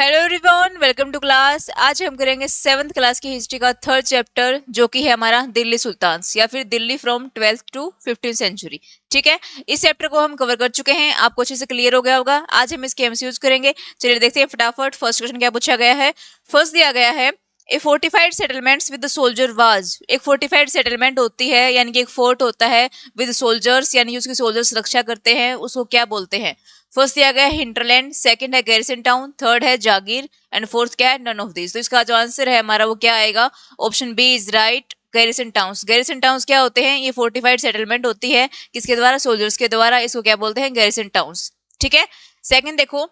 Hello everyone, welcome to class. आज हम करेंगे 7th क्लास की हिस्ट्री का थर्ड चैप्टर, जो कि है हमारा दिल्ली सुल्तान्स या फिर Delhi from 12th to 15th century. ठीक है, इस चैप्टर को हम कवर कर चुके हैं, आपको अच्छे से क्लियर हो गया होगा। आज हम इसके एमसीक्यूज करेंगे। चलिए देखते हैं फटाफट। फर्स्ट क्वेश्चन क्या पूछा गया है। फर्स्ट दिया गया है, a fortified settlements with soldier was. एक फोर्टिफाइड सेटलमेंट होती है यानी कि एक फोर्ट होता है विद सोल्जर्स, यानी कि उसके सोल्जर्स रक्षा करते हैं, उसको क्या बोलते हैं। फर्स्ट दिया गया है हिंटरलैंड, सेकंड है गैरिसन टाउन, थर्ड है जागीर एंड फोर्थ क्या है नन ऑफ दिस। तो इसका जो आंसर है हमारा वो क्या आएगा, option B is right, garrison towns. Garrison towns क्या होते हैं, ये फोर्टिफाइड सेटलमेंट होती है किसके द्वारा, सोल्जर्स के द्वारा। इसको क्या बोलते हैं, गैरिसन टाउन्स। ठीक है, सेकंड देखो,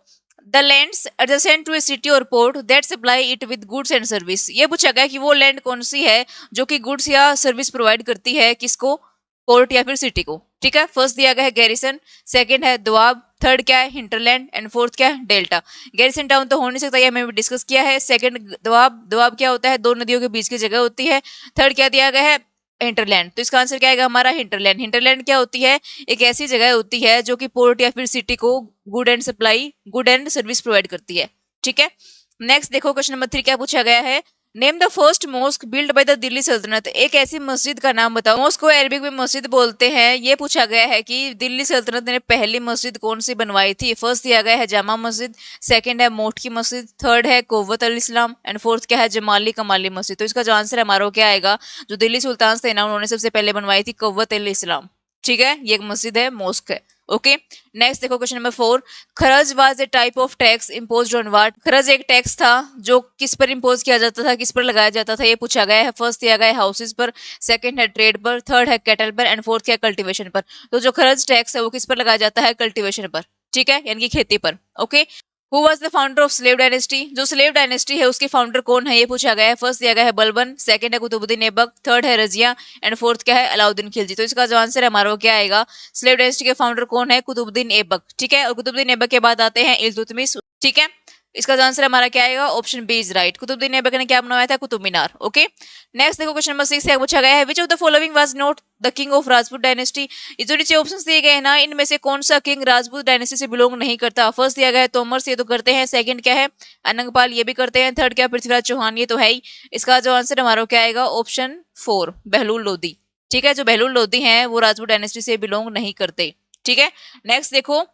the lands adjacent to a city और port that supply it with goods and service. ये पूछा गया कि वो लैंड कौन सी है जो कि गुड्स या सर्विस प्रोवाइड करती है किसको, पोर्ट या फिर सिटी को। ठीक है, फर्स्ट दिया गया है गैरिसन, सेकंड है दोआब, थर्ड क्या है हिंटरलैंड एंड फोर्थ क्या है डेल्टा। गैरिसन टाउन तो हो नहीं सकता, ये हमें भी डिस्कस किया है। सेकंड दोआब, दोआब क्या होता है, दो नदियों के बीच की जगह होती है। थर्ड क्या दिया गया है, हिंटरलैंड। तो इसका आंसर क्या आएगा हमारा, हिंटरलैंड। हिंटरलैंड क्या होती है, एक ऐसी जगह होती है जो कि पोर्ट या फिर सिटी को गुड एंड सर्विस प्रोवाइड करती है। ठीक है, नेक्स्ट देखो क्वेश्चन नंबर 3 क्या पूछा गया है। Name the first mosque build by the Delhi Sultanat. एक ऐसी मस्जिद का नाम बताओ। मॉस्क को अरबिक में मस्जिद बोलते हैं। ये पूछा गया है कि दिल्ली सल्तनत ने पहली मस्जिद कौन सी बनवाई थी। फर्स्ट दिया गया है जामा मस्जिद, सेकंड है मोट की मस्जिद, थर्ड है कोवत अल इस्लाम एंड फोर्थ क्या है जमाली कमाली मस्जिद। तो इसका जो आंसर है हमारा क्या आएगा, जो दिल्ली सुल्तान थे ना, उन्होंने सबसे पहले बनवाई थी कोवत अल इस्लाम। ठीक है, ये एक मस्जिद है, मॉस्क है। ओके, नेक्स्ट देखो question number 4। Kharaj was a type of tax imposed on what. Kharaj एक टैक्स था जो किस पर इम्पोज किया जाता था, किस पर लगाया जाता था, ये पूछा गया है। फर्स्ट दिया गया है हाउसेज पर, सेकंड है ट्रेड पर, थर्ड है कैटल पर एंड फोर्थ क्या कल्टीवेशन पर। तो जो खरज टैक्स है वो किस पर लगाया जाता है, कल्टीवेशन पर। ठीक है, यानी कि खेती पर। Okay, who was the founder of slave dynasty. जो स्लेव डायनेस्टी है उसके फाउंडर कौन है, ये पूछा गया है। फर्स्ट दिया गया है बलबन, सेकंड है कुतुबुद्दीन ऐबक, थर्ड है रजिया एंड फोर्थ क्या है अलाउद्दीन खिलजी। तो इसका जो आंसर है हमारा वो क्या आएगा, स्लेव डायनेस्टी के फाउंडर कौन है, कुतुबुद्दीन ऐबक। ठीक है, और कुतुबुद्दीन ऐबक के बाद आते हैं इल्तुतमिश। ठीक है, इसका जो आंसर हमारा क्या आएगा, option B is right. Qutubuddin Aibak ने क्या बनवाया था, कुतुब मीनार। ओके, नेक्स्ट देखो क्वेश्चन नंबर 6 क्या पूछा गया है। Which of the following was not the king of Rajput dynasty. ये जो नीचे ऑप्शंस दिए गए हैं ना, इनमें से कौन सा किंग राजपूत डायनेस्टी से बिलोंग नहीं करता। फर्स्ट दिया गया है तोमर, ये तो करते हैं। सेकंड क्या है अनंगपाल, ये भी करते हैं। थर्ड क्या पृथ्वीराज चौहान, ये तो है ही। इसका जो आंसर हमारा क्या आएगा, ऑप्शन 4 बहलूल लोधी। ठीक है, जो बहलूल लोधी हैं वो राजपूत डायनेस्टी से बिलोंग नहीं करते। ठीक है, नेक्स्ट देखो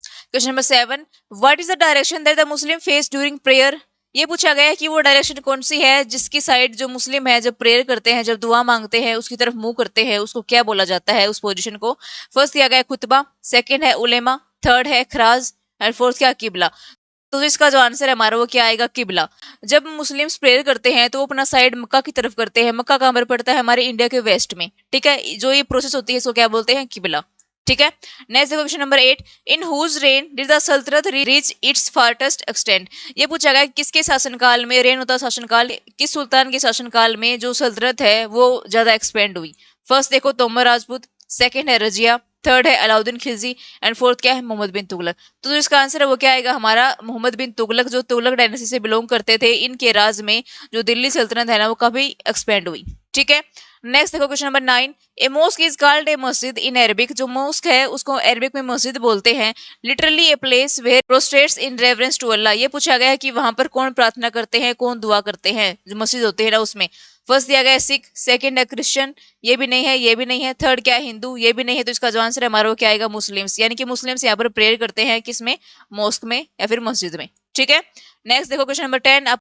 question number 7। What is the direction that the Muslim face during prayer. ये पूछा गया है कि वो डायरेक्शन कौन सी है जिसकी साइड जो मुस्लिम है जब प्रेयर करते हैं, जब दुआ मांगते हैं, उसकी तरफ मुंह करते हैं, उसको क्या बोला जाता है, उस पोजीशन को। फर्स्ट दिया गया है खुतबा, सेकंड है उलेमा, थर्ड है खराज एंड फोर्थ क्या किबला। तो इसका जो आंसर है हमारा वो क्या आएगा, किबला। जब मुस्लिम्स प्रेयर करते हैं तो वो अपना साइड मक्का की तरफ करते हैं। मक्का कहाँ पर पड़ता है, हमारे इंडिया के वेस्ट में। ठीक है, जो ये प्रोसेस होती है इसको क्या बोलते हैं, किबला। ठीक है, नेक्स्ट देखो question number 8। In whose reign did the Sultanat reach its farthest extent. ये पूछा गया किसके शासनकाल में, रेन होता शासनकाल, किस सुल्तान के शासनकाल में जो सल्तनत है वो ज्यादा एक्सपेंड हुई। फर्स्ट देखो तोमर राजपूत, सेकंड है रजिया, थर्ड है अलाउद्दीन खिलजी एंड फोर्थ क्या है मोहम्मद बिन तुगलक। तो जो इसका आंसर है वो क्या आएगा हमारा, मोहम्मद बिन तुगलक, जो तुगलक डायनेस्टी से बिलोंग करते थे। इनके राज में जो दिल्ली सल्तनत है ना वो काफी एक्सपेंड हुई। ठीक है, नेक्स्ट देखो question number 9। A mask is called a मस्जिद इन अरबिक। जो मॉस्क है उसको अरबिक में मस्जिद बोलते हैं। Literally a place where prostrates in reverence to Allah. ये पूछा गया है कि वहां पर कौन प्रार्थना करते हैं, कौन दुआ करते हैं, जो मस्जिद होते हैं ना उसमें। फर्स्ट दिया गया है सिख, सेकंड है क्रिश्चियन, ये भी नहीं है, ये भी नहीं है। थर्ड क्या है हिंदू, ये भी नहीं है। तो इसका जो आंसर है हमारा वो क्या आएगा, मुस्लिम्स। यानी कि मुस्लिम्स यहाँ पर प्रेयर करते हैं किसमें, मॉस्क में या फिर मस्जिद में। ठीक है, नेक्स्ट देखो question number 10।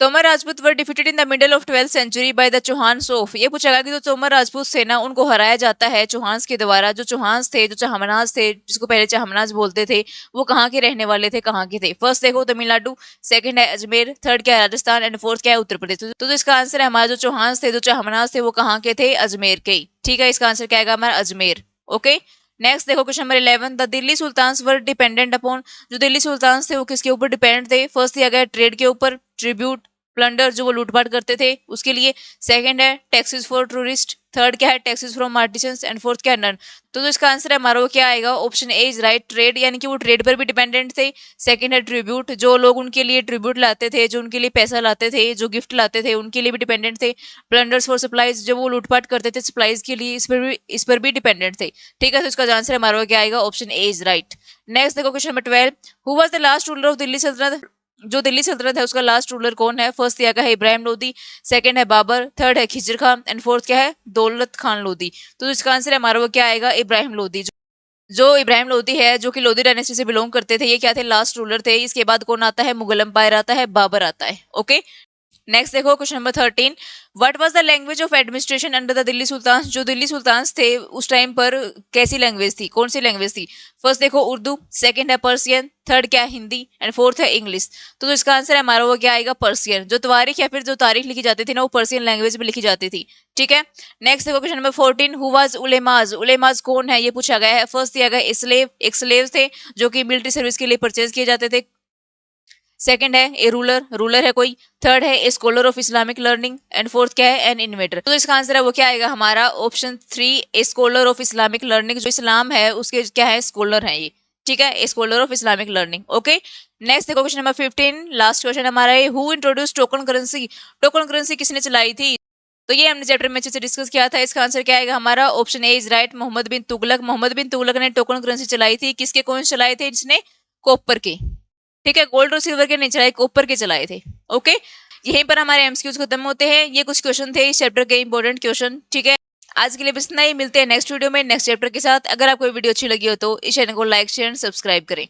Tomar Rajput were defeated in the middle of 12th century by the Chauhan सोफ। ये पूछा गया कि जो तोमर राजपूत थे ना उनको हराया जाता है चौहान्स के द्वारा। जो चौहान्स थे, जो चहमनाज थे, जिसको पहले चहमनाज बोलते थे, वो कहाँ के रहने वाले थे, कहाँ के थे। फर्स्ट देखो तमिलनाडु, सेकंड है अजमेर, थर्ड क्या है राजस्थान एंड फोर्थ क्या है उत्तर प्रदेश। तो इसका आंसर है हमारा जो चौहान्स थे, जो चहमनाज थे, वो कहाँ के थे, अजमेर के। ठीक है, इसका आंसर क्या आएगा हमारा अजमेर। ओके, नेक्स्ट देखो question number 11। The Delhi sultans were dependent upon. जो दिल्ली सुल्तान्स थे वो किसके ऊपर डिपेंडेंट थे। फर्स्ट दिया गया ट्रेड के ऊपर, ट्रिब्यूट, प्लंडर जो वो लूटपाट करते थे उसके लिए, सेकंड है टैक्सेस फॉर टूरिस्ट, थर्ड क्या है taxes from artisans, and fourth क्या है नन। तो जो इसका आंसर है हमारा वो क्या आएगा, option A is right, trade, यानी कि वो ट्रेड पर भी डिपेंडेंट थे। सेकंड है ट्रिब्यूट, जो लोग उनके लिए ट्रिब्यूट लाते थे, जो उनके लिए पैसा लाते थे, जो गिफ्ट लाते थे, उनके लिए भी डिपेंडेंट थे। प्लंडर्स फॉर सप्लाईज, जब वो लूटपाट करते थे सप्लाईज के लिए, इस पर भी डिपेंडेंट थे। ठीक है, तो इसका आंसर हमारा क्या आएगा, option A is right. Next देखो question number 12, who was the last ruler of Delhi सल्तनत, जो दिल्ली सल्तनत है उसका लास्ट रूलर कौन है। फर्स्ट दिया गया है इब्राहिम लोदी, सेकंड है बाबर, थर्ड है खिजर खान, एंड फोर्थ क्या है दौलत खान लोदी। तो इसका आंसर हमारा वो क्या आएगा, इब्राहिम लोदी। जो इब्राहिम लोदी है जो कि लोदी डायनेस्टी से बिलोंग करते थे, ये क्या थे, लास्ट रूलर थे। इसके बाद कौन आता है, मुगल एम्पायर आता है, बाबर आता है। ओके, नेक्स्ट देखो question number 13, what was the language of administration under the Delhi sultan, जो दिल्ली सुल्तान थे उस टाइम पर कैसी लैंग्वेज थी, कौन सी लैंग्वेज थी। फर्स्ट देखो उर्दू, सेकंड है पर्सियन, थर्ड क्या है हिंदी, एंड फोर्थ है इंग्लिश। तो इसका आंसर है हमारा वो क्या आएगा, पर्सियन। जो तवारीख या फिर जो तारीख लिखी जाती थी ना वो पर्सियन लैंग्वेज में लिखी जाती थी। ठीक है, नेक्स्ट देखो क्वेश्चन नंबर 14, हु वाज उलेमाज, उलेमाज कौन है ये पूछा गया है। फर्स्ट दिया गया स्लेव, एक स्लेव थे जो कि मिलिट्री सर्विस के लिए परचेज किए जाते थे। सेकंड है ए रूलर, रूलर है कोई। थर्ड है a scholar of Islamic learning, and fourth क्या है एन इन्वेटर। तो इसका आंसर है वो क्या आएगा हमारा, option 3 A scholar of Islamic learning. जो इस्लाम है उसके क्या है, स्कॉलर है ये। ठीक है, a scholar of Islamic learning. Okay, next देखो क्वेश्चन नंबर 15, लास्ट क्वेश्चन हमारा है, who introduce token currency, token currency किसने चलाई थी। तो ये हमने चैप्टर में अच्छे से डिस्कस किया था। इसका आंसर क्या आएगा हमारा, option A is right, Mohammad bin Tughlaq. Mohammad bin Tughlaq ने टोकन करेंसी चलाई थी, किसके कॉइंस चलाए थे, जिसने कॉपर के। ठीक है, गोल्ड और सिल्वर के नहीं चलाए, कॉपर के चलाए थे। ओके, यहीं पर हमारे एमसीक्यूज खत्म होते हैं। ये कुछ क्वेश्चन थे इस चैप्टर के इंपॉर्टेंट क्वेश्चन। ठीक है, आज के लिए बस इतना ही, मिलते हैं नेक्स्ट वीडियो में नेक्स्ट चैप्टर के साथ। अगर आपको वीडियो अच्छी लगी हो तो इस चैनल को लाइक शेयर एंड सब्सक्राइब करें।